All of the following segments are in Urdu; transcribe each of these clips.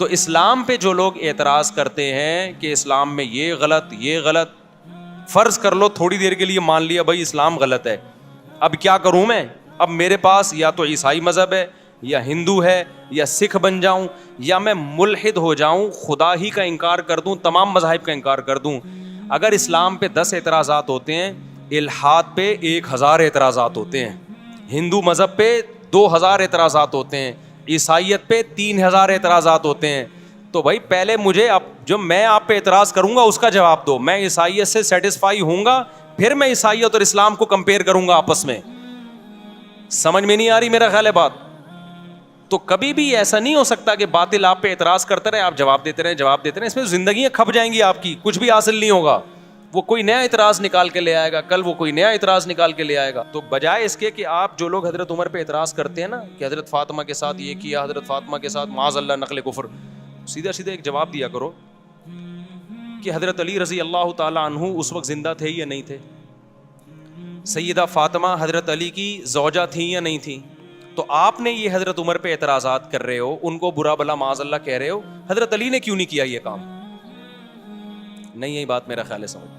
تو اسلام پہ جو لوگ اعتراض کرتے ہیں کہ اسلام میں یہ غلط یہ غلط, فرض کر لو تھوڑی دیر کے لیے مان لیا بھائی اسلام غلط ہے, اب کیا کروں میں؟ اب میرے پاس یا تو عیسائی مذہب ہے یا ہندو ہے یا سکھ بن جاؤں یا میں ملحد ہو جاؤں, خدا ہی کا انکار کر دوں, تمام مذاہب کا انکار کر دوں. اگر اسلام پہ 10 اعتراضات ہوتے ہیں, الحاد پہ 1000 اعتراضات ہوتے ہیں, ہندو مذہب پہ 2000 اعتراضات ہوتے ہیں, عیسائیت پہ 3000 اعتراضات ہوتے ہیں. تو بھائی پہلے مجھے اب جو میں آپ پہ اعتراض کروں گا اس کا جواب دو. میں عیسائیت سے سیٹسفائی ہوں گا, پھر میں عیسائیت اور اسلام کو کمپیئر کروں گا آپس میں. سمجھ میں نہیں آ رہی میرا خیال ہے بات؟ تو کبھی بھی ایسا نہیں ہو سکتا کہ باطل آپ پہ اعتراض کرتے رہے, آپ جواب دیتے رہے, اس میں زندگیاں کھپ جائیں گی آپ کی, کچھ بھی حاصل نہیں ہوگا. وہ کوئی نیا اعتراض نکال کے لے آئے گا, کل وہ کوئی نیا اعتراض نکال کے لے آئے گا. تو بجائے اس کے کہ آپ جو لوگ حضرت عمر پہ اعتراض کرتے ہیں نا کہ حضرت فاطمہ کے ساتھ یہ کیا, حضرت فاطمہ کے ساتھ معاذ اللہ نقل کفر, سیدھا سیدھا ایک جواب دیا کرو کہ حضرت علی رضی اللہ تعالی عنہ اس وقت زندہ تھے یا نہیں تھے؟ سیدہ فاطمہ حضرت علی کی زوجہ تھیں یا نہیں تھیں؟ تو آپ نے یہ حضرت عمر پہ اعتراضات کر رہے ہو, ان کو برا بلا معاذ اللہ کہہ رہے ہو, حضرت علی نے کیوں نہیں کیا یہ کام؟ نہیں یہی بات میرا خیال ہے سمجھ.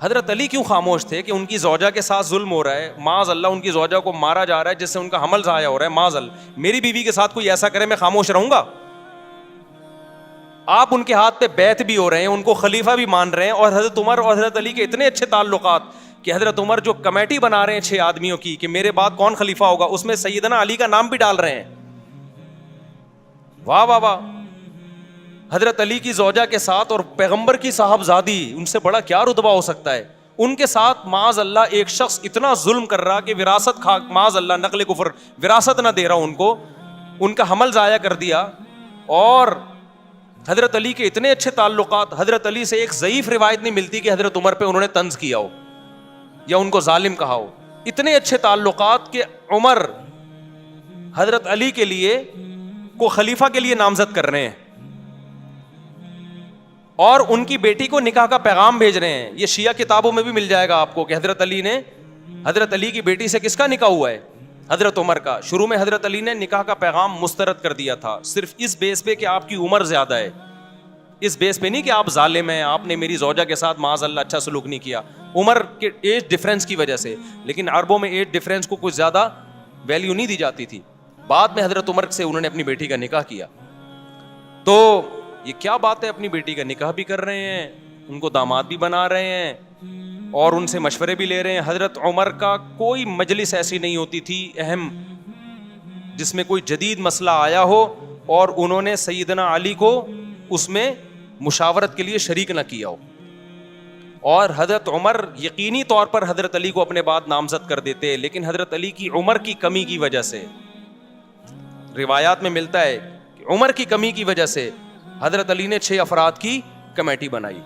حضرت علی کیوں خاموش تھے کہ ان کی زوجہ کے ساتھ ظلم ہو رہا ہے, معاذ اللہ ان کی زوجہ کو مارا جا رہا ہے جس سے ان کا حمل ضائع ہو رہا ہے, معاذ اللہ میری بیوی کے ساتھ کوئی ایسا کرے میں خاموش رہوں گا؟ آپ ان کے ہاتھ پہ بیعت بھی ہو رہے ہیں, ان کو خلیفہ بھی مان رہے ہیں, اور حضرت عمر اور حضرت علی کے اتنے اچھے تعلقات کہ حضرت عمر جو کمیٹی بنا رہے ہیں 6 آدمیوں کی کہ میرے بعد کون خلیفہ ہوگا, اس میں سیدنا علی کا نام بھی ڈال رہے ہیں. واہ واہ واہ. حضرت علی کی زوجہ کے ساتھ اور پیغمبر کی صاحبزادی, ان سے بڑا کیا رتبہ ہو سکتا ہے؟ ان کے ساتھ معاذ اللہ ایک شخص اتنا ظلم کر رہا کہ وراثت معاذ اللہ نقل کفر وراثت نہ دے رہا ان کو, ان کا حمل ضائع کر دیا. اور حضرت علی کے اتنے اچھے تعلقات, حضرت علی سے ایک ضعیف روایت نہیں ملتی کہ حضرت عمر پہ انہوں نے طنز کیا ہو یا ان کو ظالم کہا ہو. اتنے اچھے تعلقات کہ عمر حضرت علی کے لیے کو خلیفہ کے لیے نامزد کر رہے ہیں اور ان کی بیٹی کو نکاح کا پیغام بھیج رہے ہیں. یہ شیعہ کتابوں میں بھی مل جائے گا آپ کو کہ حضرت علی نے, حضرت علی کی بیٹی سے کس کا نکاح ہوا ہے؟ حضرت عمر کا. شروع میں حضرت علی نے نکاح کا پیغام مسترد کر دیا تھا, صرف اس بیس پہ کہ آپ کی عمر زیادہ ہے, اس بیس پہ نہیں کہ آپ ظالم ہیں, آپ نے میری زوجہ کے ساتھ معاذ اللہ اچھا سلوک نہیں کیا, عمر کے ایج ڈفرینس کی وجہ سے. لیکن عربوں میں ایج ڈفرینس کو کچھ زیادہ ویلیو نہیں دی جاتی تھی. بعد میں حضرت عمر سے انہوں نے اپنی بیٹی کا نکاح کیا. تو یہ کیا بات ہے, اپنی بیٹی کا نکاح بھی کر رہے ہیں, ان کو داماد بھی بنا رہے ہیں اور ان سے مشورے بھی لے رہے ہیں. حضرت عمر کا کوئی مجلس ایسی نہیں ہوتی تھی اہم جس میں کوئی جدید مسئلہ آیا ہو اور انہوں نے سیدنا علی کو اس میں مشاورت کے لیے شریک نہ کیا ہو. اور حضرت عمر یقینی طور پر حضرت علی کو اپنے بعد نامزد کر دیتے, لیکن حضرت علی کی عمر کی کمی کی وجہ سے, روایات میں ملتا ہے کہ عمر کی کمی کی وجہ سے حضرت علی نے 6 افراد کی کمیٹی بنائی.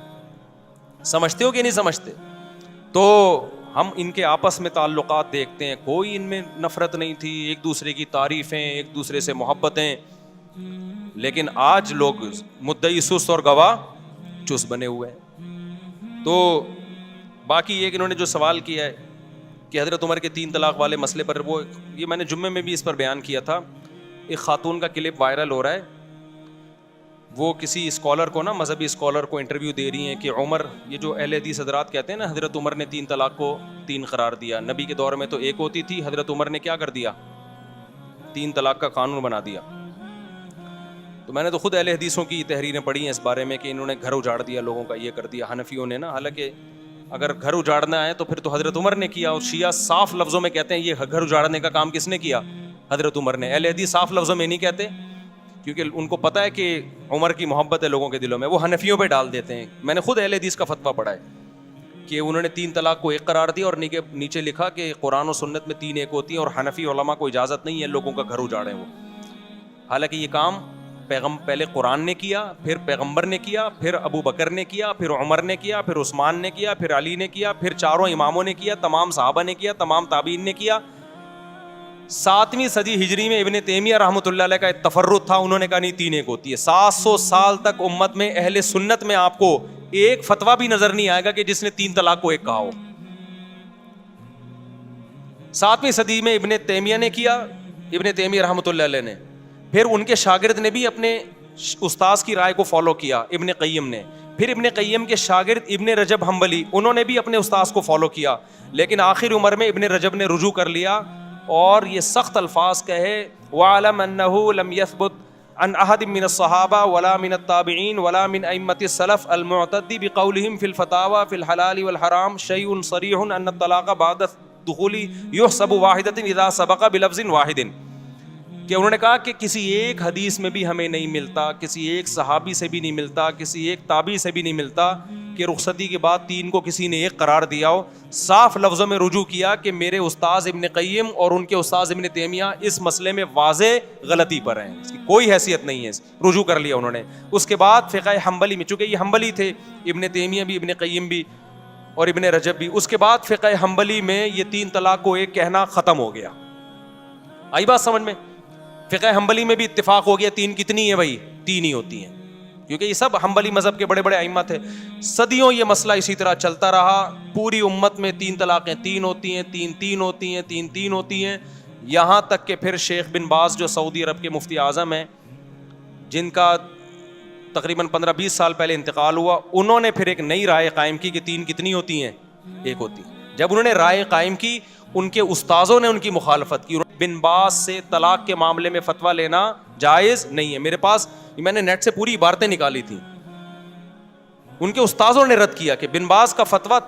سمجھتے ہو کہ نہیں سمجھتے؟ تو ہم ان کے آپس میں تعلقات دیکھتے ہیں, کوئی ان میں نفرت نہیں تھی, ایک دوسرے کی تعریفیں, ایک دوسرے سے محبتیں. لیکن آج لوگ مدعی سست اور گواہ چست بنے ہوئے ہیں. تو باقی یہ کہ انہوں نے جو سوال کیا ہے کہ حضرت عمر کے 3 طلاق والے مسئلے پر, وہ یہ میں نے جمعے میں بھی اس پر بیان کیا تھا. ایک خاتون کا کلپ وائرل ہو رہا ہے, وہ کسی اسکالر کو نا, مذہبی اسکالر کو انٹرویو دے رہی ہیں کہ عمر, یہ جو اہل حدیث حضرات کہتے ہیں نا حضرت عمر نے 3 طلاق کو 3 قرار دیا, نبی کے دور میں تو 1 ہوتی تھی, حضرت عمر نے کیا کر دیا, 3 طلاق کا قانون بنا دیا. تو میں نے تو خود اہل حدیثوں کی تحریریں پڑھی ہیں اس بارے میں کہ انہوں نے گھر اجاڑ دیا لوگوں کا, یہ کر دیا. حنفیوں نے نا, حالانکہ اگر گھر اجاڑنا ہے تو پھر تو حضرت عمر نے کیا, اور شیعہ صاف لفظوں میں کہتے ہیں یہ گھر اجاڑنے کا کام کس نے کیا, حضرت عمر نے. اہل حدیث صاف لفظوں میں نہیں کہتے کیونکہ ان کو پتہ ہے کہ عمر کی محبت ہے لوگوں کے دلوں میں, وہ حنفیوں پہ ڈال دیتے ہیں. میں نے خود اہل حدیث کا فتویٰ پڑھا ہے کہ انہوں نے 3 طلاق کو 1 قرار دیا اور نیچے لکھا کہ قرآن و سنت میں 3 1 ہوتی ہیں اور حنفی علماء کو اجازت نہیں ہے لوگوں کا گھر اجاڑیں وہ. حالانکہ یہ کام پہلے قرآن نے کیا, پھر پیغمبر نے کیا, پھر ابو بکر نے کیا, پھر عمر نے کیا, پھر عثمان نے کیا, پھر علی نے کیا, پھر 4 اماموں نے کیا, تمام صحابہ نے کیا, تمام تابعین نے کیا. 7ویں صدی ہجری میں ابن تیمیہ رحمۃ اللہ علیہ کا ایک تفرد تھا, انہوں نے کہا نہیں 3 1 ہوتی ہے. 700 سال تک امت میں اہل سنت میں آپ کو ایک فتویٰ بھی نظر نہیں آئے گا کہ جس نے 3 طلاق کو 1 کہا ہو. 7ویں صدی میں ابن تیمیہ نے کیا, ابن تیمیہ رحمۃ اللہ علیہ نے. پھر ان کے شاگرد نے بھی اپنے استاذ کی رائے کو فالو کیا، ابن قیم نے. پھر ابن قیم کے شاگرد ابن رجب حنبلی، انہوں نے بھی اپنے استاذ کو فالو کیا. لیکن آخر عمر میں ابن رجب نے رجوع کر لیا اور یہ سخت الفاظ کہے وَعَلَمْ أَنَّهُ لَمْ يَثْبُتْ عن أحد من الصحابة ولا من التابعين ولا من أئمة السلف المعتد بقولهم في الفتاوى في الحلال والحرام شيء صريح أن الطلاق بعد الدخول يحسب واحدة إذا سبق بلفظ واحد. کہ انہوں نے کہا کہ کسی ایک حدیث میں بھی ہمیں نہیں ملتا، کسی ایک صحابی سے بھی نہیں ملتا، کسی ایک تابعی سے بھی نہیں ملتا کہ رخصتی کے بعد 3 کو کسی نے ایک قرار دیا ہو. صاف لفظوں میں رجوع کیا کہ میرے استاذ ابن قیم اور ان کے استاذ ابن تیمیہ اس مسئلے میں واضح غلطی پر ہیں، اس کی کوئی حیثیت نہیں ہے. رجوع کر لیا انہوں نے. اس کے بعد فقہ حنبلی میں، چونکہ یہ حنبلی تھے، ابن تیمیہ بھی، ابن قیم بھی اور ابن رجب بھی، اس کے بعد فقہ حنبلی میں یہ 3 طلاق کو ایک کہنا ختم ہو گیا. آئی بات سمجھ میں؟ فقہ حنبلی میں بھی اتفاق ہو گیا 3 کتنی ہیں بھائی؟ 3 ہی ہوتی ہیں، کیونکہ یہ سب حنبلی مذہب کے بڑے بڑے ائمہ تھے. صدیوں یہ مسئلہ اسی طرح چلتا رہا. پوری امت میں 3 طلاقیں 3 ہوتی ہیں، 3 ہوتی ہیں، 3 ہوتی ہیں، یہاں تک کہ پھر شیخ بن باز جو سعودی عرب کے مفتی اعظم ہیں، جن کا تقریباً 15-20 سال پہلے انتقال ہوا، انہوں نے پھر ایک نئی رائے قائم کی کہ 3 کتنی ہوتی ہیں؟ 1 ہوتی ہیں. جب انہوں نے رائے قائم کی، ان کے استاذوں نے ان کی مخالفت کی. بن باز سے طلاق کے معاملے میں فتویٰ لینا جائز نہیں ہے. میرے پاس میں نے نیٹ سے پوری عبارتیں نکالی تھیں. ان کے استاذوں نے رد کیا کہ بن باز کا فتویٰ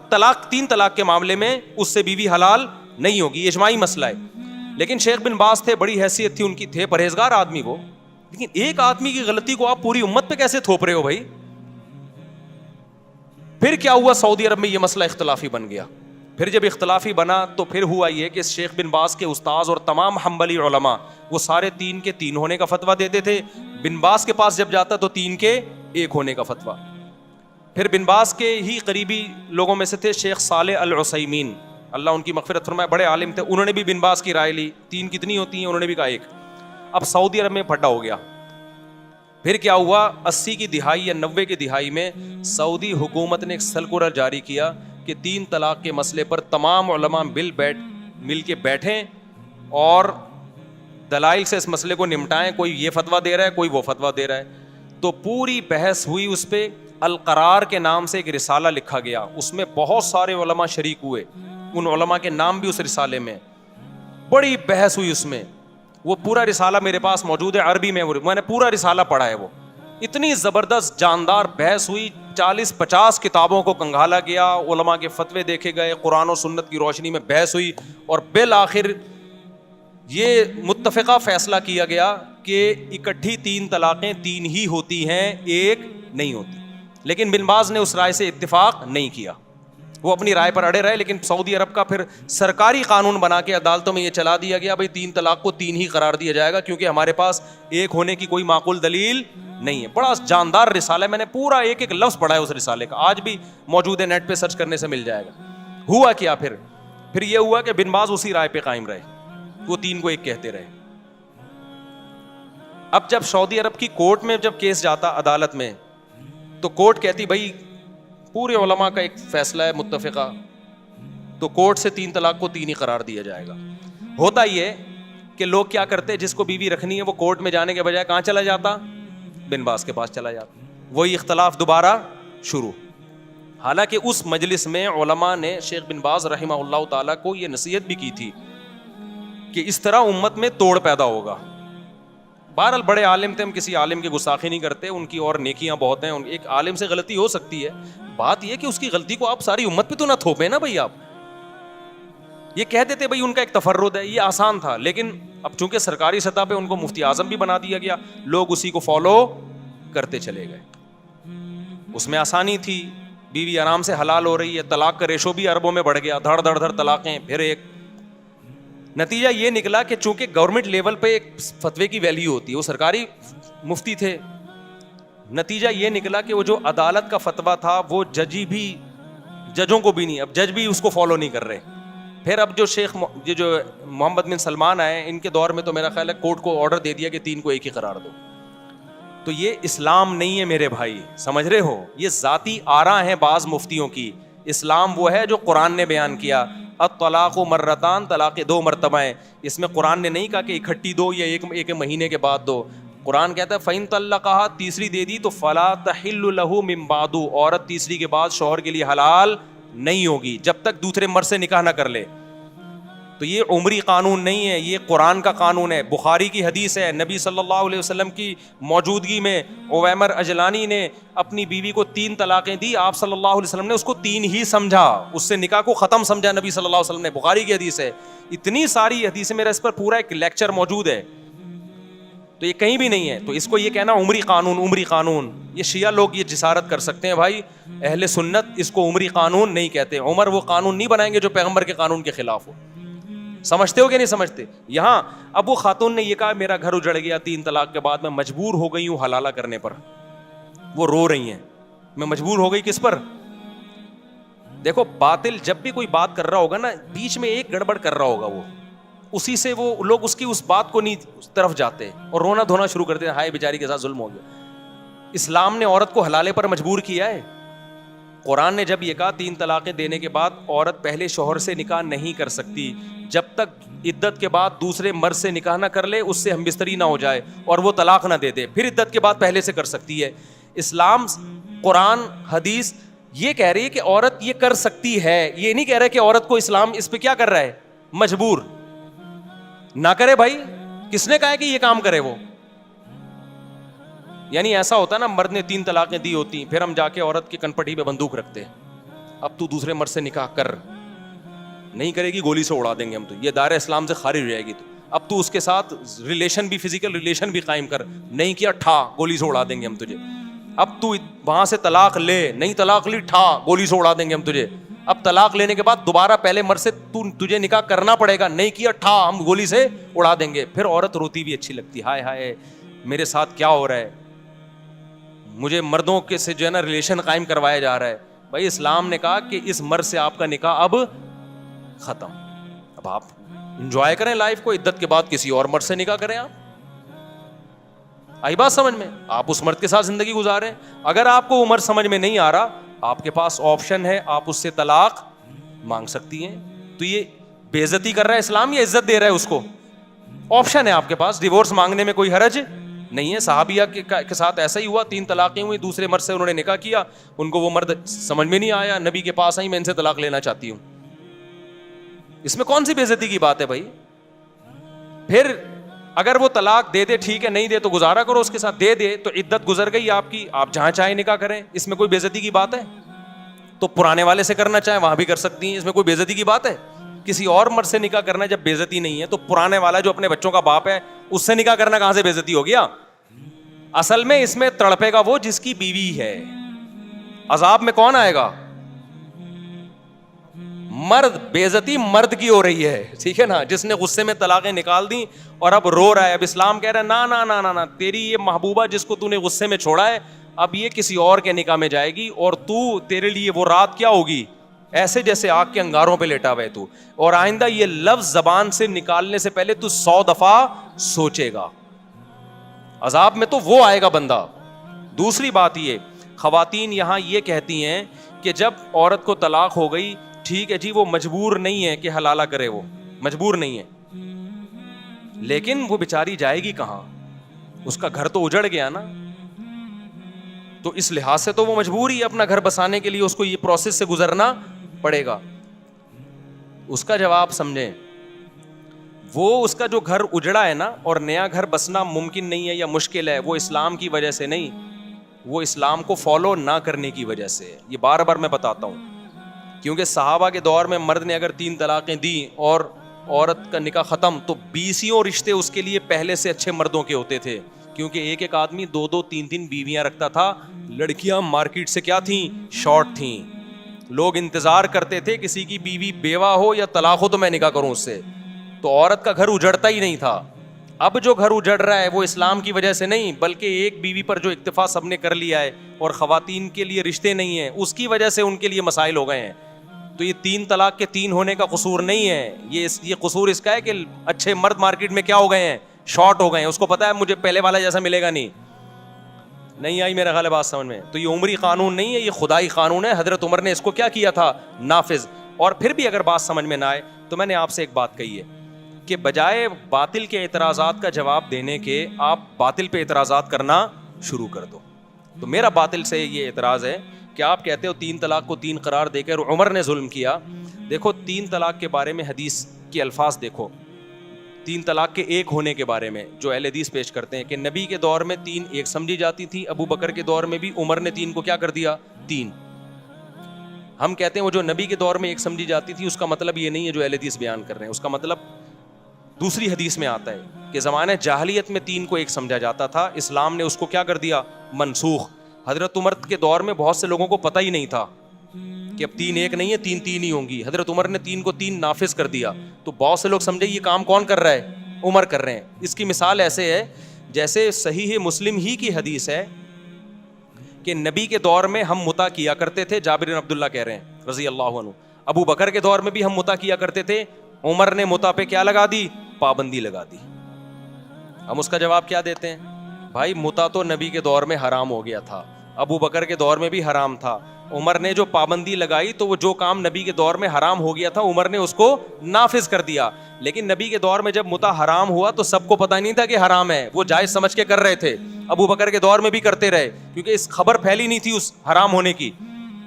3 طلاق کے معاملے میں اس سے بیوی حلال نہیں ہوگی، یہ اجماعی مسئلہ ہے. لیکن شیخ بن باز تھے، بڑی حیثیت تھی ان کی، تھے پرہیزگار آدمی وہ. لیکن ایک آدمی کی غلطی کو آپ پوری امت پہ کیسے تھوپ رہے ہو بھائی؟ پھر کیا ہوا؟ سعودی عرب میں یہ مسئلہ اختلافی بن گیا. پھر جب اختلافی بنا تو پھر ہوا یہ کہ شیخ بن باز کے استاذ اور تمام حنبلی علماء وہ سارے 3 کے 3 ہونے کا فتویٰ دیتے تھے. بن باز کے پاس جب جاتا تو 3 کے 1 ہونے کا فتویٰ. پھر بن باز کے ہی قریبی لوگوں میں سے تھے شیخ صالح العثیمین، اللہ ان کی مغفرت فرمائے، بڑے عالم تھے. انہوں نے بھی بن باز کی رائے لی. 3 کتنی ہوتی ہیں؟ انہوں نے بھی کہا 1. اب سعودی عرب میں پھڈا ہو گیا. پھر کیا ہوا؟ 80 کی دہائی یا 90 کی دہائی میں سعودی حکومت نے ایک سرکولر جاری کیا کہ 3 طلاق کے مسئلے پر تمام علماء مل کے بیٹھیں اور دلائل سے اس مسئلے کو نمٹائیں. کوئی یہ فتویٰ دے رہا ہے، کوئی وہ فتویٰ دے رہا ہے. تو پوری بحث ہوئی. اس پہ القرار کے نام سے ایک رسالہ لکھا گیا. اس میں بہت سارے علماء شریک ہوئے. ان علماء کے نام بھی اس رسالے میں. بڑی بحث ہوئی اس میں. وہ پورا رسالہ میرے پاس موجود ہے عربی میں نے پورا رسالہ پڑھا ہے. وہ اتنی زبردست جاندار بحث ہوئی. 40-50 کتابوں کو کنگھالا گیا، علماء کے فتوے دیکھے گئے، قرآن و سنت کی روشنی میں بحث ہوئی اور بالآخر یہ متفقہ فیصلہ کیا گیا کہ اکٹھی 3 طلاقیں 3 ہی ہوتی ہیں، 1 نہیں ہوتی. لیکن بن باز نے اس رائے سے اتفاق نہیں کیا. وہ اپنی رائے پر اڑے رہے. لیکن سعودی عرب کا پھر سرکاری قانون بنا کے عدالتوں میں یہ چلا دیا گیا بھائی 3 طلاق کو 3 ہی قرار دیا جائے گا، کیونکہ ہمارے پاس 1 ہونے کی کوئی معقول دلیل نہیں ہے. بڑا جاندار رسالہ ہے، میں نے پورا ایک لفظ پڑھا ہے اس رسالے کا. آج بھی موجود ہے، نیٹ پہ سرچ کرنے سے مل جائے گا. ہوا کیا پھر یہ ہوا کہ بن باز اسی رائے پہ قائم رہے، وہ 3 کو 1 کہتے رہے. اب جب سعودی عرب کی کورٹ میں جب کیس جاتا عدالت میں تو کورٹ کہتی بھائی پورے علماء کا ایک فیصلہ ہے متفقہ، تو کورٹ سے 3 طلاق کو 3 ہی قرار دیا جائے گا. ہوتا یہ کہ لوگ کیا کرتے، جس کو بیوی رکھنی ہے وہ کورٹ میں جانے کے بجائے کہاں چلا جاتا؟ بن باز کے پاس چلا جاتا. وہی اختلاف دوبارہ شروع. حالانکہ اس مجلس میں علماء نے شیخ بن باز رحمہ اللہ تعالیٰ کو یہ نصیحت بھی کی تھی کہ اس طرح امت میں توڑ پیدا ہوگا. بہرحال بڑے عالم تھے، ہم کسی عالم کی گستاخی نہیں کرتے، ان کی اور نیکیاں بہت ہیں. ایک عالم سے غلطی ہو سکتی ہے، بات یہ کہ اس کی غلطی کو آپ ساری امت پہ تو نہ تھوپیں نا بھائی. آپ یہ کہہ دیتے بھائی ان کا ایک تفرد ہے، یہ آسان تھا. لیکن اب چونکہ سرکاری سطح پہ ان کو مفتی اعظم بھی بنا دیا گیا، لوگ اسی کو فالو کرتے چلے گئے. اس میں آسانی تھی، بیوی آرام سے حلال ہو رہی ہے، طلاق کا ریشو بھی اربوں میں بڑھ گیا، دھڑ دھڑ دھڑ طلاقیں. پھر ایک نتیجہ یہ نکلا کہ چونکہ گورنمنٹ لیول پہ ایک فتوے کی ویلیو ہوتی ہے، وہ سرکاری مفتی تھے. نتیجہ یہ نکلا کہ وہ جو عدالت کا فتویٰ تھا وہ ججوں کو بھی نہیں، اب جج بھی اس کو فالو نہیں کر رہے. پھر اب جو جو محمد بن سلمان آئے، ان کے دور میں تو میرا خیال ہے کورٹ کو آرڈر دے دیا کہ 3 کو 1 ہی قرار دو. تو یہ اسلام نہیں ہے میرے بھائی، سمجھ رہے ہو؟ یہ ذاتی آراء ہیں بعض مفتیوں کی اسلام وہ ہے جو قرآن نے بیان کیا. الطلاق مرتان, طلاق 2 مرتبہ ہیں. اس میں قرآن نے نہیں کہا کہ اکٹھی دو یا ایک مہینے کے بعد دو. قرآن کہتا ہے فَإِن طَلَّقَهَا, تیسری دے دی تو فَلَا تَحِلُّ لَهُ مِن بَعْدُ, عورت تیسری کے بعد شوہر کے لیے حلال نہیں ہوگی جب تک دوسرے مرد سے نکاح نہ کر لے. تو یہ عمری قانون نہیں ہے, یہ قرآن کا قانون ہے. بخاری کی حدیث ہے, نبی صلی اللہ علیہ وسلم کی موجودگی میں عویمر اجلانی نے اپنی بیوی کو 3 طلاقیں دی. آپ صلی اللہ علیہ وسلم نے اس کو 3 ہی سمجھا, اس سے نکاح کو ختم سمجھا نبی صلی اللہ علیہ وسلم نے. بخاری کی حدیث ہے. اتنی ساری حدیثیں, میرا اس پر پورا ایک لیکچر موجود ہے, تو یہ کہیں بھی نہیں ہے. تو اس کو یہ کہنا عمری قانون, عمری قانون, یہ شیعہ لوگ یہ جسارت کر سکتے ہیں بھائی. اہل سنت اس کو عمری قانون نہیں کہتے. عمر وہ قانون نہیں بنائیں گے جو پیغمبر کے قانون کے خلاف ہو. سمجھتے ہو کہ نہیں سمجھتے؟ یہاں ابو خاتون نے یہ کہا میرا گھر اجڑ گیا 3 طلاق کے بعد, میں مجبور ہو گئی ہوں حلالہ کرنے پر. وہ رو رہی ہیں, میں مجبور ہو گئی کس پر؟ دیکھو باطل جب بھی کوئی بات کر رہا ہوگا نا, بیچ میں ایک گڑبڑ کر رہا ہوگا, وہ اسی سے وہ لوگ اس کی اس بات کو نہیں اس طرف جاتے اور رونا دھونا شروع کرتے ہیں, ہائے بیچاری کے ساتھ ظلم ہو گیا. اسلام نے عورت کو حلالے پر مجبور کیا ہے. قرآن نے جب یہ کہا 3 طلاقیں دینے کے بعد عورت پہلے شوہر سے نکاح نہیں کر سکتی جب تک عدت کے بعد دوسرے مرد سے نکاح نہ کر لے, اس سے ہم بستری نہ ہو جائے اور وہ طلاق نہ دے دے, پھر عدت کے بعد پہلے سے کر سکتی ہے. اسلام, قرآن, حدیث یہ کہہ رہی ہے کہ عورت یہ کر سکتی ہے, یہ نہیں کہہ رہا کہ عورت کو اسلام اس پہ کیا کر رہا ہے, مجبور نہ کرے. بھائی کس نے کہا ہے کہ یہ کام کرے وہ؟ یعنی ایسا ہوتا نا, مرد نے 3 طلاقیں دی ہوتی, پھر ہم جا کے عورت کی کنپٹی پہ بندوق رکھتے, اب تو دوسرے مرد سے نکاح کر, نہیں کرے گی گولی سے اڑا دیں گے ہم, تو یہ دائرہ اسلام سے خارج ہو جائے گی. تو اب تو اس کے ساتھ ریلیشن بھی, فزیکل ریلیشن بھی قائم کر, نہیں کیا ٹھا گولی سے اڑا دیں گے ہم تجھے. اب تو وہاں سے طلاق لے, نہیں طلاق لی ٹھا گولی سے اڑا دیں گے ہم تجھے. اب طلاق لینے کے بعد دوبارہ پہلے مرد سے تجھے نکاح کرنا پڑے گا, نہیں کیا ٹھا ہم گولی سے اڑا دیں گے. پھر عورت روتی بھی اچھی لگتی, ہائے ہائے میرے ساتھ کیا ہو رہا ہے, مجھے مردوں کے سے جو ہے نا ریلیشن قائم کروایا جا رہا ہے. بھائی اسلام نے کہا کہ اس مرد سے آپ کا نکاح اب ختم, اب آپ انجوائے کریں لائف کو, عدت کے بعد کسی اور مرد سے نکاح کریں. آپ آئی بات سمجھ میں؟ آپ اس مرد کے ساتھ زندگی گزاریں. اگر آپ کو وہ مرد سمجھ میں نہیں آ رہا, آپ کے پاس آپشن ہے, آپ اس سے طلاق مانگ سکتی ہیں. تو یہ بے عزتی کر رہا ہے اسلام یا عزت دے رہا ہے اس کو؟ آپشن ہے آپ کے پاس, ڈیورس مانگنے میں کوئی حرج نہیں ہے. صحابیہ کے ساتھ ایسا ہی ہوا, 3 طلاقیں ہوئی, دوسرے مرد سے انہوں نے نکاح کیا, ان کو وہ مرد سمجھ میں نہیں آیا, نبی کے پاس آئی, میں ان سے طلاق لینا چاہتی ہوں. اس میں کون سی بے عزتی کی بات ہے بھائی؟ پھر اگر وہ طلاق دے دے ٹھیک ہے, نہیں دے تو گزارا کرو اس کے ساتھ, دے دے تو عدت گزر گئی آپ کی, آپ جہاں چاہیں نکاح کریں, اس میں کوئی بے عزتی کی بات ہے؟ تو پرانے والے سے کرنا چاہیں وہاں بھی کر سکتی ہیں, اس میں کوئی بے عزتی کی بات ہے؟ کسی اور مرد سے نکاح کرنا جب بے عزتی نہیں ہے, تو پرانے والا جو اپنے بچوں کا باپ ہے اس سے نکاح کرنا کہاں سے بے عزتی ہو گیا؟ اصل میں اس میں تڑپے گا وہ جس کی بیوی ہے. عذاب میں کون آئے گا؟ مرد. بے عزتی مرد کی ہو رہی ہے, ٹھیک ہے نا, جس نے غصے میں طلاقیں نکال دی اور اب رو رہا ہے. اب اسلام کہہ رہا ہے نا نا نا نا نا, تیری یہ محبوبہ جس کو تو نے غصے میں چھوڑا ہے, اب یہ کسی اور کے نکاح میں جائے گی, اور تو تیرے لیے وہ رات کیا ہوگی, ایسے جیسے آگ کے انگاروں پہ لیٹا ہوا ہے تو, اور آئندہ یہ لفظ زبان سے نکالنے سے پہلے تو 100 دفعہ سوچے گا. عذاب میں تو وہ آئے گا بندہ. دوسری بات یہ, خواتین یہاں یہ کہتی ہیں کہ جب عورت کو طلاق ہو گئی, ٹھیک ہے جی, وہ مجبور نہیں ہے کہ حلالہ کرے, وہ مجبور نہیں ہے, لیکن وہ بیچاری جائے گی کہاں؟ اس کا گھر تو اجڑ گیا نا, تو اس لحاظ سے تو وہ مجبور ہی اپنا گھر بسانے کے لیے اس کو یہ پروسیس سے گزرنا پڑے گا. اس کا جواب سمجھیں, وہ اس کا جو گھر اجڑا ہے نا, اور نیا گھر بسنا ممکن نہیں ہے یا مشکل ہے, وہ اسلام کی وجہ سے نہیں, وہ اسلام کو فالو نہ کرنے کی وجہ سے. یہ بار بار میں بتاتا ہوں, کیونکہ صحابہ کے دور میں مرد نے اگر 3 طلاقیں دی اور عورت کا نکاح ختم, تو 20 رشتے اس کے لیے پہلے سے اچھے مردوں کے ہوتے تھے, کیونکہ ایک آدمی 2 3 بیویاں رکھتا تھا. لڑکیاں مارکیٹ سے کیا تھیں, شارٹ تھیں. لوگ انتظار کرتے تھے کسی کی بیوی بیوہ ہو یا طلاق ہو تو میں نکاح کروں اس سے, تو عورت کا گھر اجڑتا ہی نہیں تھا. اب جو گھر اجڑ رہا ہے وہ اسلام کی وجہ سے نہیں, بلکہ ایک بیوی پر جو اکتفا سب نے کر لیا ہے اور خواتین کے لیے رشتے نہیں ہیں, اس کی وجہ سے ان کے لیے مسائل ہو گئے ہیں. تو یہ 3 طلاق کے 3 ہونے کا قصور نہیں ہے, یہ قصور اس کا ہے کہ اچھے مرد مارکیٹ میں کیا ہو گئے ہیں, شارٹ ہو گئے ہیں. اس کو پتا ہے مجھے پہلے والا جیسا ملے گا نہیں, نہیں آئی میرا خیال ہے بات سمجھ میں. تو یہ عمری قانون نہیں ہے, یہ خدائی قانون ہے. حضرت عمر نے اس کو کیا کیا تھا, نافذ. اور پھر بھی اگر بات سمجھ میں نہ آئے تو میں نے آپ سے ایک بات کہی ہے کہ بجائے باطل کے اعتراضات کا جواب دینے کے آپ باطل پہ اعتراضات کرنا شروع کر دو. تو میرا باطل سے یہ اعتراض ہے کہ آپ کہتے ہو 3 طلاق کو 3 قرار دے کر عمر نے ظلم کیا. دیکھو 3 طلاق کے بارے میں حدیث کے الفاظ دیکھو, 3 طلاق کے ایک ہونے کے بارے میں جو اہل حدیث پیش کرتے ہیں کہ نبی کے دور میں 3 ایک سمجھی جاتی تھی, ابو بکر کے دور میں بھی, عمر نے 3 کو کیا کر دیا 3. ہم کہتے ہیں وہ جو نبی کے دور میں ایک سمجھی جاتی تھی اس کا مطلب یہ نہیں ہے جو اہل حدیث بیان کر رہے ہیں, اس کا مطلب دوسری حدیث میں آتا ہے کہ زمانہ جاہلیت میں 3 کو ایک سمجھا جاتا تھا, اسلام نے اس کو کیا کر دیا منسوخ. حضرت عمر کے دور میں بہت سے لوگوں کو پتہ ہی نہیں تھا کہ اب 3 ایک نہیں ہے, 3 3 ہی ہوں گی. حضرت عمر نے 3 کو 3 نافذ کر دیا. تو بہت سے لوگ سمجھے یہ کام کون کر رہا ہے, عمر کر رہے ہیں. اس کی مثال ایسے ہے جیسے صحیح مسلم ہی کی حدیث ہے کہ نبی کے دور میں ہم متع کیا کرتے تھے, جابر بن عبداللہ کہہ رہے ہیں رضی اللہ عنہ. ابو بکر کے دور میں بھی ہم متع کیا کرتے تھے, عمر نے متع پہ کیا لگا دی, پابندی لگا دی. ہم اس کا جواب کیا دیتے ہیں, بھائی متع تو نبی کے دور میں حرام ہو گیا تھا, ابو بکر کے دور میں بھی حرام تھا, عمر نے جو پابندی لگائی تو وہ جو کام نبی کے دور میں حرام ہو گیا تھا عمر نے اس کو نافذ کر دیا. لیکن نبی کے دور میں جب متع حرام ہوا تو سب کو پتہ نہیں تھا کہ حرام ہے, وہ جائز سمجھ کے کر رہے تھے. ابو بکر کے دور میں بھی کرتے رہے کیونکہ اس خبر پھیلی نہیں تھی اس حرام ہونے کی.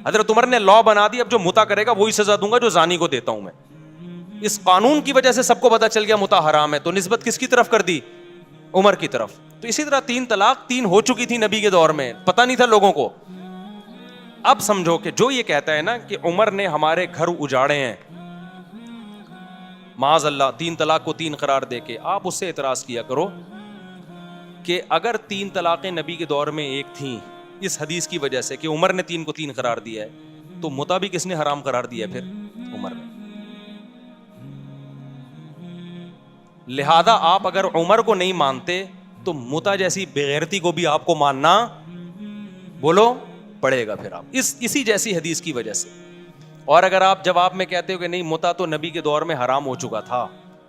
حضرت عمر نے لا بنا دی, اب جو متع کرے گا وہی سزا دوں گا جو زانی کو دیتا ہوں میں. اس قانون کی وجہ سے سب کو پتہ چل گیا متع حرام ہے, تو نسبت کس کی طرف کر دی, عمر کی طرف. تو اسی طرح 3 طلاق 3 ہو چکی تھی نبی کے دور میں, پتہ نہیں تھا لوگوں کو. اب سمجھو کہ جو یہ کہتا ہے نا کہ عمر نے ہمارے گھر اجاڑے ہیں معاذ اللہ 3 طلاق کو 3 قرار دے کے, آپ اس سے اعتراض کیا کرو کہ اگر 3 طلاقیں نبی کے دور میں ایک تھیں اس حدیث کی وجہ سے کہ عمر نے 3 کو 3 قرار دیا ہے, تو متع بھی کس نے حرام قرار دیا ہے, پھر عمر نے. لہذا آپ اگر عمر کو نہیں مانتے تو متع جیسی بےغیرتی کو بھی آپ کو ماننا بولو پڑے گا پھر آپ اسی جیسی حدیث کی وجہ سے. اور اگر آپ جواب میں کہتے ہو کہ نہیں متع تو نبی کے دور میں حرام ہو چکا تھا,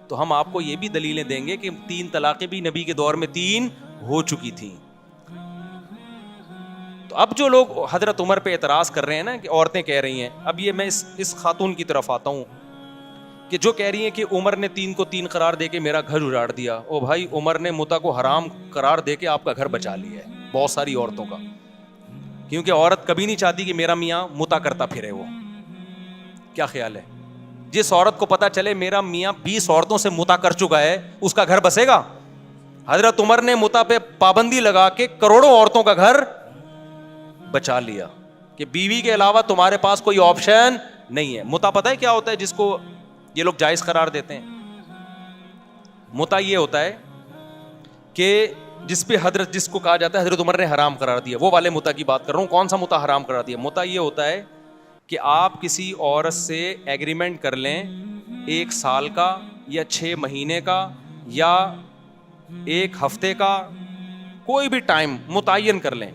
تو ہم آپ کو یہ بھی دلیلیں دیں گے کہ 3 طلاقیں بھی نبی کے دور میں 3 ہو چکی تھیں. تو اب جو لوگ حضرت عمر پہ اعتراض کر رہے ہیں نا کہ عورتیں کہہ رہی ہیں, اب یہ میں اس خاتون کی طرف آتا ہوں کہ جو کہہ رہی ہیں کہ عمر نے 3 کو 3 قرار دے کے میرا گھر اجاڑ دیا. او بھائی عمر نے متع کو حرام قرار دے کے آپ کا گھر بچا لیا ہے بہت ساری عورتوں کا, کیونکہ عورت کبھی نہیں چاہتی کہ میرا میاں متع کرتا پھرے. وہ کیا خیال ہے, جس عورت کو پتا چلے میرا میاں 20 عورتوں سے متع کر چکا ہے اس کا گھر بسے گا؟ حضرت عمر نے متع پہ پابندی لگا کے کروڑوں عورتوں کا گھر بچا لیا کہ بیوی کے علاوہ تمہارے پاس کوئی آپشن نہیں ہے. متع پتہ ہے کیا ہوتا ہے جس کو یہ لوگ جائز قرار دیتے ہیں؟ متع یہ ہوتا ہے کہ جس کو کہا جاتا ہے حضرت عمر نے حرام قرار دیا, وہ والے متع کی بات کر رہا ہوں. کون سا متع حرام قرار دیا؟ متع یہ ہوتا ہے کہ آپ کسی عورت سے ایگریمنٹ کر لیں 1 سال کا یا 6 مہینے کا یا 1 ہفتے کا, کوئی بھی ٹائم متعین کر لیں,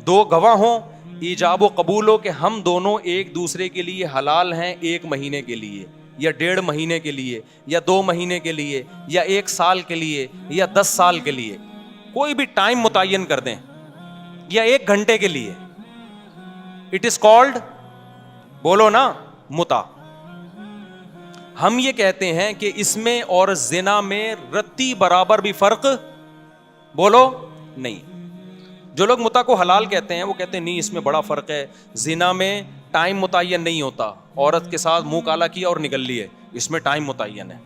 2 گواہ ہوں, ایجاب و قبول ہو کہ ہم دونوں ایک دوسرے کے لیے حلال ہیں 1 مہینے کے لیے یا 1.5 مہینے کے لیے یا 2 مہینے کے لیے یا 1 سال کے لیے یا 10 سال کے لیے, کوئی بھی ٹائم متعین کر دیں یا 1 گھنٹے کے لیے. اٹ از کالڈ, بولو نا, متع. ہم یہ کہتے ہیں کہ اس میں اور زنا میں رتی برابر بھی فرق بولو نہیں. جو لوگ متع کو حلال کہتے ہیں وہ کہتے ہیں نہیں اس میں بڑا فرق ہے, زنا میں ٹائم متعین نہیں ہوتا, عورت کے ساتھ منہ کالا کیا اور نکل لیے, اس میں ٹائم متعین ہے.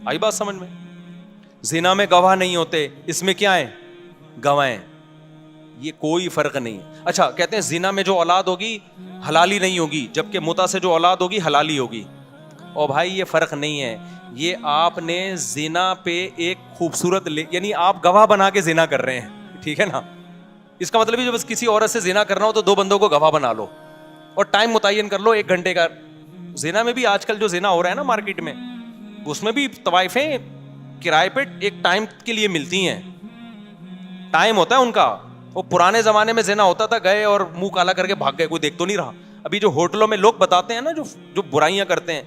آئی بات سمجھ میں؟ زنا میں گواہ نہیں ہوتے, اس میں کیا ہے, گواہ ہیں, یہ کوئی فرق نہیں. اچھا کہتے ہیں زنا میں جو اولاد ہوگی حلالی نہیں ہوگی, جبکہ متع سے جو اولاد ہوگی حلالی ہوگی. اور بھائی یہ فرق نہیں ہے, یہ آپ نے زنا پہ ایک خوبصورت یعنی آپ گواہ بنا کے زنا کر رہے ہیں, ٹھیک ہے نا. اس کا مطلب ہے جو بس کسی عورت سے زنا کرنا ہو تو 2 بندوں کو گواہ بنا لو اور ٹائم متعین کر لو 1 گھنٹے کا. زنا میں بھی آج کل جو زنا ہو رہا ہے نا مارکیٹ میں, اس میں بھی طوائفیں کرائے پہ ایک ٹائم کے لیے ملتی ہیں, ٹائم ہوتا ہے ان کا. وہ پرانے زمانے میں زنا ہوتا تھا, گئے اور منہ کالا کر کے بھاگ گئے, کوئی دیکھ تو نہیں رہا. ابھی جو ہوٹلوں میں لوگ بتاتے ہیں نا جو برائیاں کرتے ہیں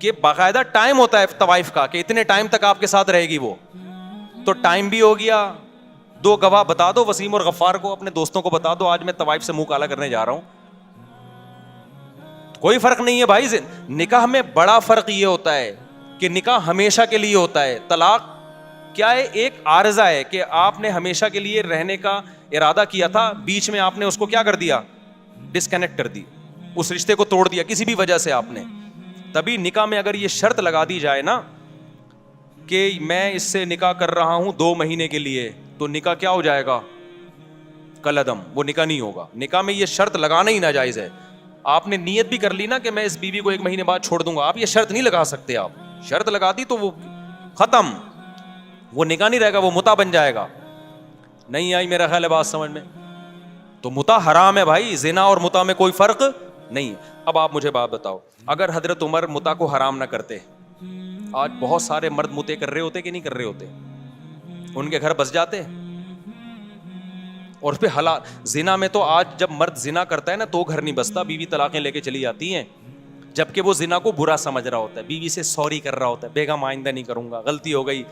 کہ باقاعدہ ٹائم ہوتا ہے طوائف کا کہ اتنے ٹائم تک آپ کے ساتھ رہے گی وہ, تو ٹائم بھی ہو گیا, 2 گواہ بتا دو وسیم اور غفار کو, اپنے دوستوں کو بتا دو, آج میں طوائف سے منہ کالا کرنے جا رہا ہوں. کوئی فرق نہیں ہے بھائی. نکاح میں بڑا فرق یہ ہوتا ہے کہ نکاح ہمیشہ کے لیے ہوتا ہے. طلاق کیا ہے؟ ایک عارضہ ہے کہ آپ نے ہمیشہ کے لیے رہنے کا ارادہ کیا تھا, بیچ میں آپ نے اس کو کیا کر دیا؟ ڈسکنیکٹ کر دی, اس رشتے کو توڑ دیا کسی بھی وجہ سے آپ نے. تبھی نکاح میں اگر یہ شرط لگا دی جائے نا کہ میں اس سے نکاح کر رہا ہوں 2 مہینے کے لیے, تو نکاح کیا ہو جائے گا؟ کلعدم, وہ نکاح نہیں ہوگا. نکاح میں یہ شرط لگانا ہی ناجائز ہے. آپ نے نیت بھی کر لی نا کہ میں اس بیوی کو 1 مہینے بعد چھوڑ دوں گا, آپ یہ شرط نہیں لگا سکتے. آپ شرط لگا دی تو وہ ختم, وہ نکاح نہیں رہے گا, وہ متع بن جائے گا. نہیں آئی میرا خیال ہے بات سمجھ میں؟ تو متع حرام ہے بھائی, زنا اور متع میں کوئی فرق نہیں. اب آپ مجھے بات بتاؤ, اگر حضرت عمر متع کو حرام نہ کرتے, آج بہت سارے مرد متع کر رہے ہوتے کہ نہیں کر رہے ہوتے؟ ان کے گھر بس جاتے. اور پھر حلال زنا میں تو آج جب مرد زنا کرتا ہے نا تو گھر نہیں بستا, بیوی طلاقیں لے کے چلی جاتی ہیں, جبکہ وہ زنا کو برا سمجھ رہا ہوتا ہے, بیوی سے سوری کر رہا ہوتا ہے, بیگم آئندہ نہیں کروں گا, غلطی ہو گئی.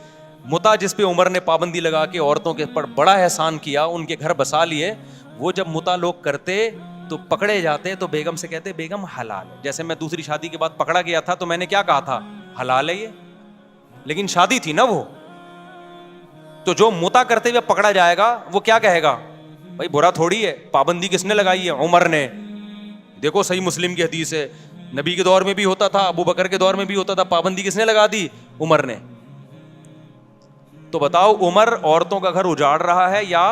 متع جس پہ عمر نے پابندی لگا کے عورتوں کے پر بڑا احسان کیا, ان کے گھر بسا لیے, وہ جب متع لوگ کرتے تو پکڑے جاتے تو بیگم سے کہتے بیگم حلال ہے. جیسے میں دوسری شادی کے بعد پکڑا گیا تھا تو میں نے کیا کہا تھا؟ حلال ہے یہ, لیکن شادی تھی نا وہ. تو جو متع کرتے ہوئے پکڑا جائے گا وہ کیا کہے گا؟ بھائی برا تھوڑی ہے, پابندی کس نے لگائی ہے؟ عمر نے. دیکھو صحیح مسلم کی حدیث ہے, نبی کے دور میں بھی ہوتا تھا, ابو بکر کے دور میں بھی ہوتا تھا, پابندی کس نے لگا دی؟ عمر نے. تو بتاؤ عمر عورتوں کا گھر اجاڑ رہا ہے یا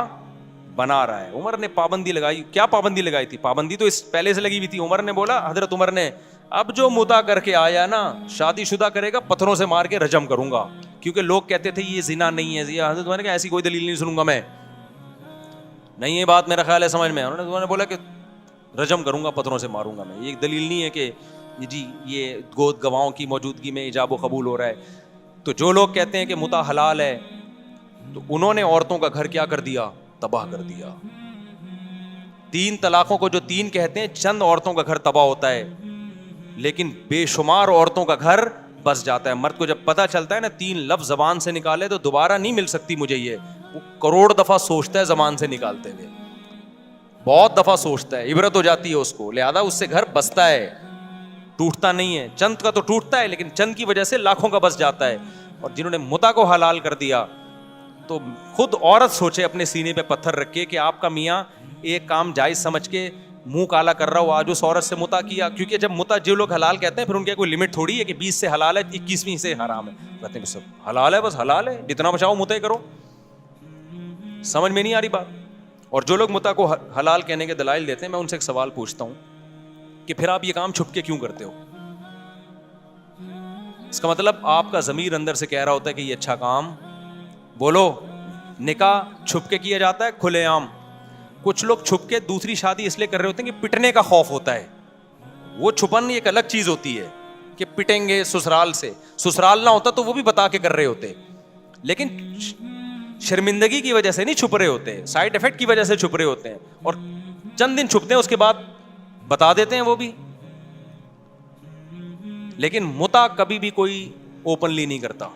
بنا رہا ہے؟ عمر نے پابندی لگائی. کیا پابندی لگائی تھی؟ پابندی تو اس پہلے سے لگی ہوئی تھی. عمر نے بولا, حضرت عمر نے, اب جو متع کر کے آیا نا شادی شدہ کرے گا پتھروں سے مار کے رجم کروں گا, کیونکہ لوگ کہتے تھے یہ زنا نہیں ہے. حضرت عمر نے کہا ایسی کوئی دلیل نہیں سنوں گا میں, نہیں یہ بات میرا خیال ہے سمجھ میں. انہوں نے بولا کہ رجم کروں گا, پتھروں سے ماروں گا میں. یہ دلیل نہیں ہے کہ جی یہ گود گواہوں کی موجودگی میں ایجاب و قبول ہو رہا ہے. تو جو لوگ کہتے ہیں کہ متع حلال ہے تو انہوں نے عورتوں کا گھر کیا کر دیا؟ تباہ کر دیا. 3 طلاقوں کو جو 3 کہتے ہیں, چند عورتوں کا گھر تباہ ہوتا ہے لیکن بے شمار عورتوں کا گھر بس جاتا ہے. مرد کو جب پتہ چلتا ہے نا 3 لفظ زبان سے نکالے تو دوبارہ نہیں مل سکتی مجھے, یہ وہ کروڑ دفعہ سوچتا ہے زبان سے نکالتے ہوئے, بہت دفعہ سوچتا ہے, عبرت ہو جاتی ہے اس کو, لہذا اس سے گھر بستا ہے, ٹوٹتا نہیں ہے. چند کا تو ٹوٹتا ہے لیکن چند کی وجہ سے لاکھوں کا بس جاتا ہے. اور جنہوں نے متع کو حلال کر دیا تو خود عورت سوچے اپنے سینے پہ پتھر رکھ کے کہ آپ کا میاں ایک کام جائز سمجھ کے منہ کالا کر رہا ہو, آج اس عورت سے متع کیا. کیونکہ جب متع جو لوگ حلال کہتے ہیں پھر ان کی کوئی لمٹ تھوڑی ہے کہ 20 سے حلال ہے 21ویں سے حرام ہے. کہتے ہیں سب حلال ہے, بس حلال ہے, جتنا بچاؤ متع کرو. سمجھ میں نہیں آ رہی بات. اور جو لوگ متع کو حلال کہنے کے دلائل دیتے ہیں, میں ان سے ایک سوال پوچھتا ہوں کہ پھر آپ یہ کام چھپ کے کیوں کرتے ہو؟ اس کا مطلب آپ کا ضمیر اندر سے کہہ رہا ہوتا ہے کہ یہ اچھا کام, بولو. نکاح چھپ کے کیا جاتا ہے کھلے عام. کچھ لوگ چھپ کے دوسری شادی اس لیے کر رہے ہوتے ہیں کہ پٹنے کا خوف ہوتا ہے. وہ چھپن ایک الگ چیز ہوتی ہے کہ پٹیں گے سسرال سے, سسرال نہ ہوتا تو وہ بھی بتا کے کر رہے ہوتے, لیکن شرمندگی کی وجہ سے نہیں چھپ رہے ہوتے, سائڈ افیکٹ کی وجہ سے چھپ رہے ہوتے ہیں, اور چند دن چھپتے ہیں اس کے بعد بتا دیتے ہیں وہ بھی. لیکن متع کبھی بھی کوئی اوپنلی نہیں کرتا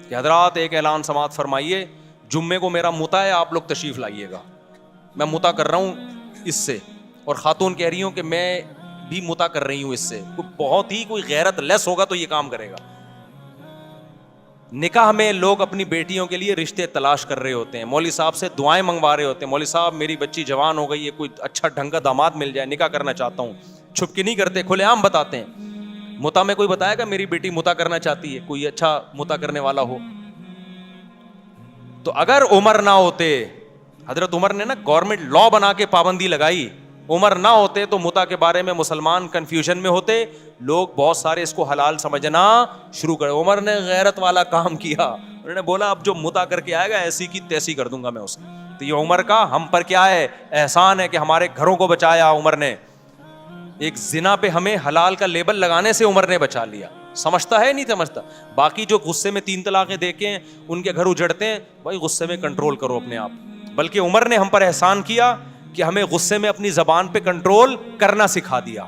کہ حضرات ایک اعلان سماعت فرمائیے, جمعے کو میرا متع ہے, آپ لوگ تشریف لائیے گا, میں متع کر رہا ہوں اس سے, اور خاتون کہہ رہی ہوں کہ میں بھی متع کر رہی ہوں اس سے. بہت ہی کوئی غیرت لیس ہوگا تو یہ کام کرے گا. نکاح میں لوگ اپنی بیٹیوں کے لیے رشتے تلاش کر رہے ہوتے ہیں, مولوی صاحب سے دعائیں منگوا رہے ہوتے ہیں, مولوی صاحب میری بچی جوان ہو گئی ہے, کوئی اچھا ڈھنگ کا داماد مل جائے, نکاح کرنا چاہتا ہوں. چھپ کے نہیں کرتے, کھلے عام بتاتے ہیں. متع میں کوئی بتائے گا میری بیٹی متع کرنا چاہتی ہے, کوئی اچھا متع کرنے والا ہو. تو اگر عمر نہ ہوتے, حضرت عمر نے نا گورنمنٹ لا بنا کے پابندی لگائی, عمر نہ ہوتے تو متع کے بارے میں مسلمان کنفیوژن میں ہوتے, لوگ بہت سارے اس کو حلال سمجھنا شروع کرے. عمر نے غیرت والا کام کیا, انہوں نے بولا اب جو متع کر کے آئے گا ایسی کی تیسی کر دوں گا میں اسے. تو یہ عمر کا ہم پر کیا ہے احسان ہے کہ ہمارے گھروں کو بچایا عمر نے. ایک زنا پہ ہمیں حلال کا لیبل لگانے سے عمر نے بچا لیا. سمجھتا ہے نہیں سمجھتا. باقی جو غصے میں 3 طلاقیں دیکھے ہیں ان کے گھر اجڑتے ہیں, بھائی غصے میں کنٹرول کرو اپنے آپ. بلکہ عمر نے ہم پر احسان کیا کہ ہمیں غصے میں اپنی زبان پہ کنٹرول کرنا سکھا دیا,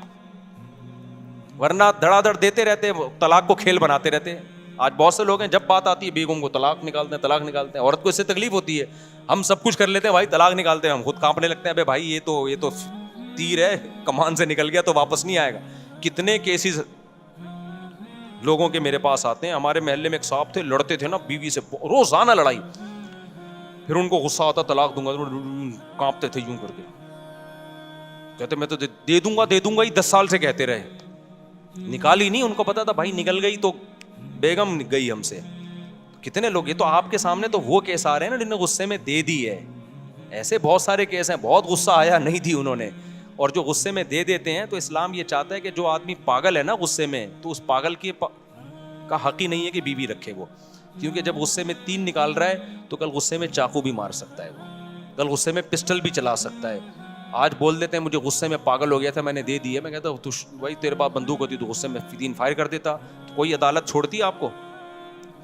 ورنہ دھڑا دھڑ دیتے رہتے, طلاق کو کھیل بناتے رہتے. آج بہت سے لوگ ہیں جب بات آتی ہے بیگم کو طلاق نکالتے ہیں. عورت کو اس سے تکلیف ہوتی ہے, ہم سب کچھ کر لیتے ہیں بھائی, طلاق نکالتے ہیں, ہم خود کانپنے لگتے ہیں, ابے بھائی یہ تو تیر ہے, کمان سے نکل گیا تو واپس نہیں آئے گا. کتنے کیسز لوگوں کے میرے پاس آتے ہیں. ہمارے محلے میں ایک صاحب تھے, لڑتے تھے نا بیوی سے, روزانہ لڑائی, پھر ان کو غصہ آتا طلاق دوں گا, کانپتے تھے یوں کر کے, کہتے میں تو دے دوں گا ہی, 10 سال سے کہتے رہے, نکالی نہیں. ان کو پتا تھا بھائی نکل گئی تو بیگم گئی ہم سے. کتنے لوگ, یہ تو آپ کے سامنے تو وہ کیس آ رہے ہیں نا جنہیں غصے میں دے دی ہے, ایسے بہت سارے کیس ہیں, بہت غصہ آیا نہیں تھی انہوں نے, اور جو غصے میں دے دیتے ہیں. تو اسلام یہ چاہتا ہے کہ جو آدمی پاگل ہے نا غصے میں, تو اس پاگل کا حق ہی نہیں ہے کہ بیوی رکھے وہ, کیونکہ جب غصے میں 3 نکال رہا ہے تو کل غصے میں چاقو بھی مار سکتا ہے, وہ کل غصے میں پسٹل بھی چلا سکتا ہے. آج بول دیتے ہیں مجھے غصے میں پاگل ہو گیا تھا میں نے دے دی ہے, میں کہتا ہوں بھائی تیرے پاس بندوق ہوتی تو غصے میں 3 فائر کر دیتا, تو کوئی عدالت چھوڑتی ہے آپ کو؟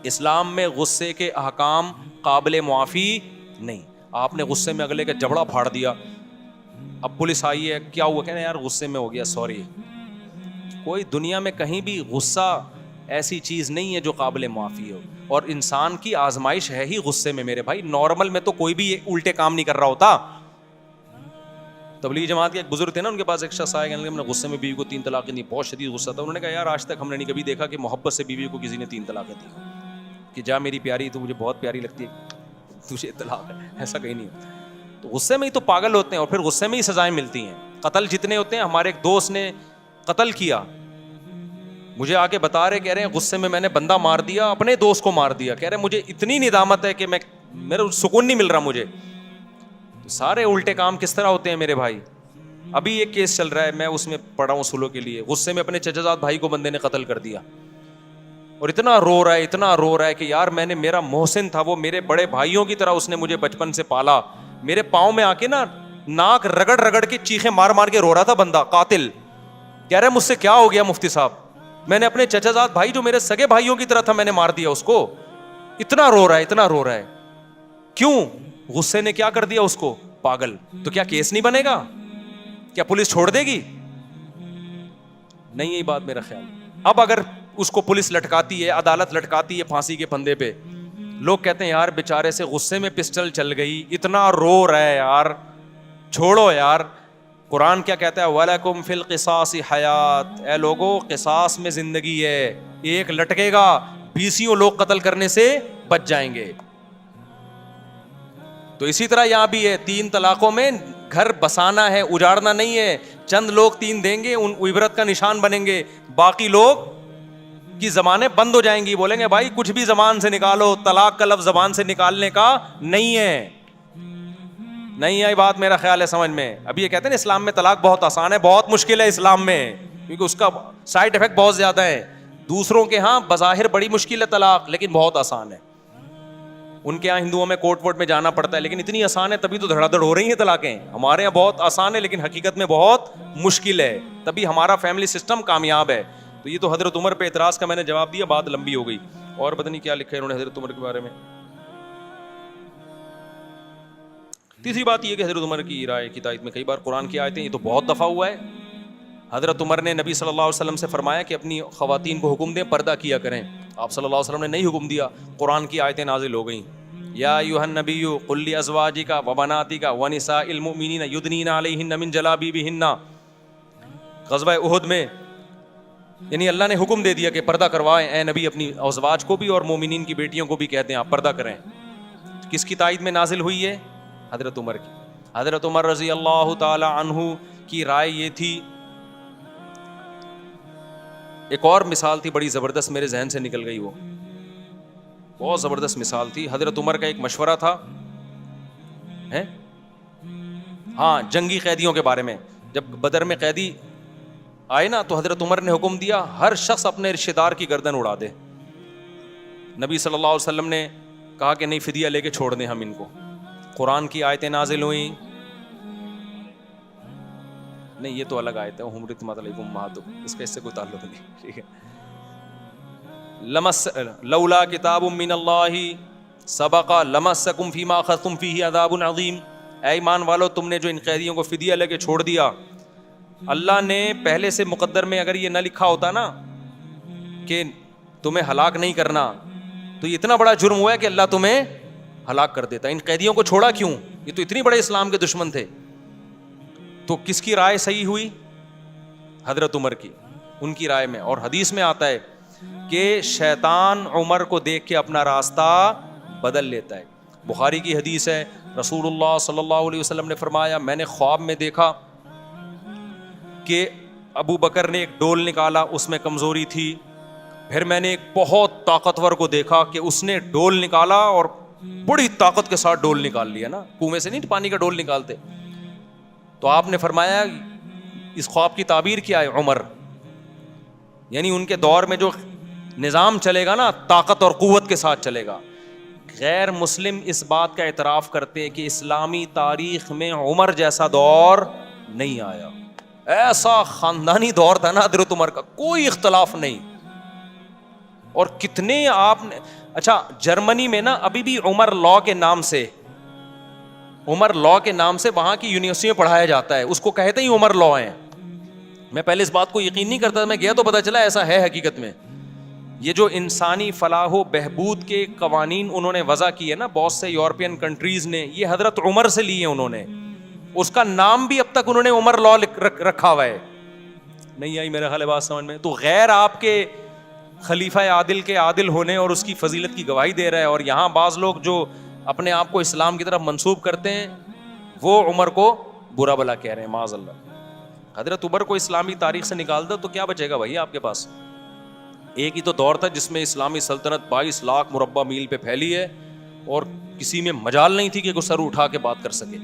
اسلام میں غصے کے احکام قابل معافی نہیں. آپ نے غصے میں اگلے کا جبڑا پھاڑ دیا, اب پولیس آئی ہے, کیا ہوا, کہنا یار غصے میں ہو گیا سوری. کوئی دنیا میں کہیں بھی غصہ ایسی چیز نہیں ہے جو قابل معافی ہو, اور انسان کی آزمائش ہے ہی غصے میں میرے بھائی. نارمل میں تو کوئی بھی الٹے کام نہیں کر رہا ہوتا. تبلیغی جماعت کے ایک بزرگ تھے نا, ان کے پاس ایک شخص آیا, کہنے لگا میں غصے میں بیوی کو 3 طلاقیں دی, بہت شدید غصہ تھا. انہوں نے کہا یار آج تک ہم نے نہیں کبھی دیکھا کہ محبت سے بیوی کو کسی نے 3 طلاقیں دی, کہ جا میری پیاری تو مجھے بہت پیاری لگتی ہے تجھے طلاق ہے, ایسا کہیں نہیں ہوتا. تو غصے میں ہی تو پاگل ہوتے ہیں, اور پھر غصے میں ہی سزائیں ملتی ہیں. قتل جتنے ہوتے ہیں, ہمارے ایک دوست نے قتل کیا, مجھے آ کے بتا رہے, کہہ رہے ہیں غصے میں نے بندہ مار دیا, اپنے دوست کو مار دیا. کہہ رہے مجھے اتنی ندامت ہے کہ میرا سکون نہیں مل رہا مجھے. تو سارے الٹے کام کس طرح ہوتے ہیں میرے بھائی. ابھی ایک کیس چل رہا ہے, میں اس میں پڑھا ہوں سلو کے لیے. غصے میں اپنے چچا زاد بھائی کو بندے نے قتل کر دیا, اور اتنا رو رہا ہے کہ یار میں نے, میرا محسن تھا وہ, میرے بڑے بھائیوں کی طرح اس نے مجھے بچپن سے پالا. میرے پاؤں میں آ کے نا ناک رگڑ کے چیخیں مار کے رو رہا تھا بندہ قاتل. کہہ رہے مجھ سے کیا ہو گیا مفتی صاحب, میں نے اپنے چچا زاد بھائی جو میرے سگے بھائیوں کی طرح تھا میں نے مار دیا اس کو. اتنا رو رہا ہے. کیوں؟ غصے نے کیا کر دیا اس کو, پاگل. تو کیا کیس نہیں بنے گا, کیا پولیس چھوڑ دے گی؟ نہیں, یہی بات میرا خیال. اب اگر اس کو پولیس لٹکاتی ہے, عدالت لٹکاتی ہے پھانسی کے پھندے پہ, لوگ کہتے ہیں یار بیچارے سے غصے میں پسٹل چل گئی, اتنا رو رہا ہے یار, چھوڑو یار. قرآن کیا کہتا ہے, وَلَكُمْ فِي الْقِصَاصِ حَيَاةٌ, اے لوگو قصاص میں زندگی ہے. ایک لٹکے گا 20 لوگ قتل کرنے سے بچ جائیں گے. تو اسی طرح یہاں بھی ہے, 3 طلاقوں میں گھر بسانا ہے, اجاڑنا نہیں ہے. چند لوگ 3 دیں گے, ان عبرت کا نشان بنیں گے, باقی لوگ کی زبانیں بند ہو جائیں گی, بولیں گے بھائی کچھ بھی زبان سے نکالو, طلاق کا لفظ زبان سے نکالنے کا نہیں ہے. نہیں ہے بات میرا خیال ہے سمجھ میں. ابھی یہ کہتے ہیں نا اسلام میں طلاق بہت آسان ہے, بہت مشکل ہے اسلام میں, کیونکہ اس کا سائڈ افیکٹ بہت زیادہ ہے. دوسروں کے ہاں بظاہر بڑی مشکل ہے طلاق, لیکن بہت آسان ہے. ان کے یہاں ہندوؤں میں کورٹ وورٹ میں جانا پڑتا ہے, لیکن اتنی آسان ہے تبھی تو دھڑا دھڑ ہو رہی ہیں طلاقیں. ہمارے یہاں بہت آسان ہے لیکن حقیقت میں بہت مشکل ہے, تبھی ہمارا فیملی سسٹم کامیاب ہے. تو یہ تو حضرت عمر پہ اعتراض کا میں نے جواب دیا, بات لمبی ہو گئی. اور پتہ نہیں کیا لکھا ہے انہوں نے حضرت عمر کے بارے میں. تیسری بات یہ کہ حضرت عمر کی رائے کی تائید میں کئی بار قرآن کی آیتیں, یہ تو بہت دفعہ ہوا ہے. حضرت عمر نے نبی صلی اللہ علیہ وسلم سے فرمایا کہ اپنی خواتین کو حکم دیں پردہ کیا کریں. آپ صلی اللہ علیہ وسلم نے نہیں حکم دیا, قرآن کی آیتیں نازل ہو گئیں. یا ایھا النبی قل لازواجک وبناتک ونساء المؤمنین یدنین علیہن من جلابیبہن. غزوہ احد میں یعنی اللہ نے حکم دے دیا کہ پردہ کروائیں اے نبی اپنی ازواج کو بھی, اور مومنین کی بیٹیوں کو بھی کہتے ہیں آپ پردہ کریں. کس کی تائید میں نازل ہوئی ہے؟ حضرت عمر کی. حضرت عمر رضی اللہ تعالی عنہ کی رائے یہ تھی. ایک اور مثال تھی بڑی زبردست, میرے ذہن سے نکل گئی, وہ بہت زبردست مثال تھی. حضرت عمر کا ایک مشورہ تھا, ہاں جنگی قیدیوں کے بارے میں. جب بدر میں قیدی آئے نا تو حضرت عمر نے حکم دیا ہر شخص اپنے رشتہ دار کی گردن اڑا دے. نبی صلی اللہ علیہ وسلم نے کہا کہ نہیں فدیہ لے کے چھوڑ دیں ہم ان کو. قرآن کی آیتیں نازل ہوئیں. نہیں یہ تو الگ آیت ہے, حرمت علیکم امہاتکم, اس کا اس سے کوئی تعلق نہیں. ٹھیک ہے, لولا کتاب من اللہ سبق لمسکم فیما اخذتم فیہ عذاب عظیم. اے ایمان والو تم نے جو ان قیدیوں کو فدیہ لے کے چھوڑ دیا, اللہ نے پہلے سے مقدر میں اگر یہ نہ لکھا ہوتا نا کہ تمہیں ہلاک نہیں کرنا, تو یہ اتنا بڑا جرم ہوا ہے کہ اللہ تمہیں ہلاک کر دیتا. ان قیدیوں کو چھوڑا کیوں؟ یہ تو اتنی بڑے اسلام کے دشمن تھے. تو کس کی رائے صحیح ہوئی؟ حضرت عمر کی, ان کی رائے میں. اور حدیث میں آتا ہے کہ شیطان عمر کو دیکھ کے اپنا راستہ بدل لیتا ہے. بخاری کی حدیث ہے, رسول اللہ صلی اللہ علیہ وسلم نے فرمایا, میں نے خواب میں دیکھا کہ ابو بکر نے ایک ڈول نکالا, اس میں کمزوری تھی. پھر میں نے ایک بہت طاقتور کو دیکھا کہ اس نے ڈول نکالا اور بڑی طاقت کے ساتھ ڈول نکال لیا نا, کنویں سے نہیں پانی کا ڈول نکالتے. تو آپ نے فرمایا اس خواب کی تعبیر کیا ہے؟ عمر, یعنی ان کے دور میں جو نظام چلے گا نا طاقت اور قوت کے ساتھ چلے گا. غیر مسلم اس بات کا اعتراف کرتے ہیں کہ اسلامی تاریخ میں عمر جیسا دور نہیں آیا. ایسا خاندانی دور تھا نا حضرت عمر کا, کوئی اختلاف نہیں. اور کتنے آپ نے, اچھا جرمنی میں نا ابھی بھی عمر لا کے نام سے, عمر لا کے نام سے وہاں کی یونیورسٹی میں پڑھایا جاتا ہے, اس کو کہتے ہیں عمر لا ہیں. میں پہلے اس بات کو یقین نہیں کرتا تھا, میں گیا تو پتا چلا ایسا ہے حقیقت میں. یہ جو انسانی فلاح و بہبود کے قوانین انہوں نے وضع کیے نا بہت سے یورپین کنٹریز نے, یہ حضرت عمر سے لیے انہوں نے. اس کا نام بھی اب تک انہوں نے عمر لا رکھا ہوا ہے. نہیں آئی میرا خیال ہے بات سمجھ میں؟ تو غیر آپ کے خلیفہ عادل کے عادل ہونے اور اس کی فضیلت کی گواہی دے رہا ہے, اور یہاں بعض لوگ جو اپنے آپ کو اسلام کی طرف منسوب کرتے ہیں وہ عمر کو برا بلا کہہ رہے ہیں, معاذ اللہ. حضرت عمر کو اسلامی تاریخ سے نکال دو تو کیا بچے گا بھائی آپ کے پاس؟ ایک ہی تو دور تھا جس میں اسلامی سلطنت 22 لاکھ مربع میل پہ پھیلی ہے, اور کسی میں مجال نہیں تھی کہ کوئی سر اٹھا کے بات کر سکے.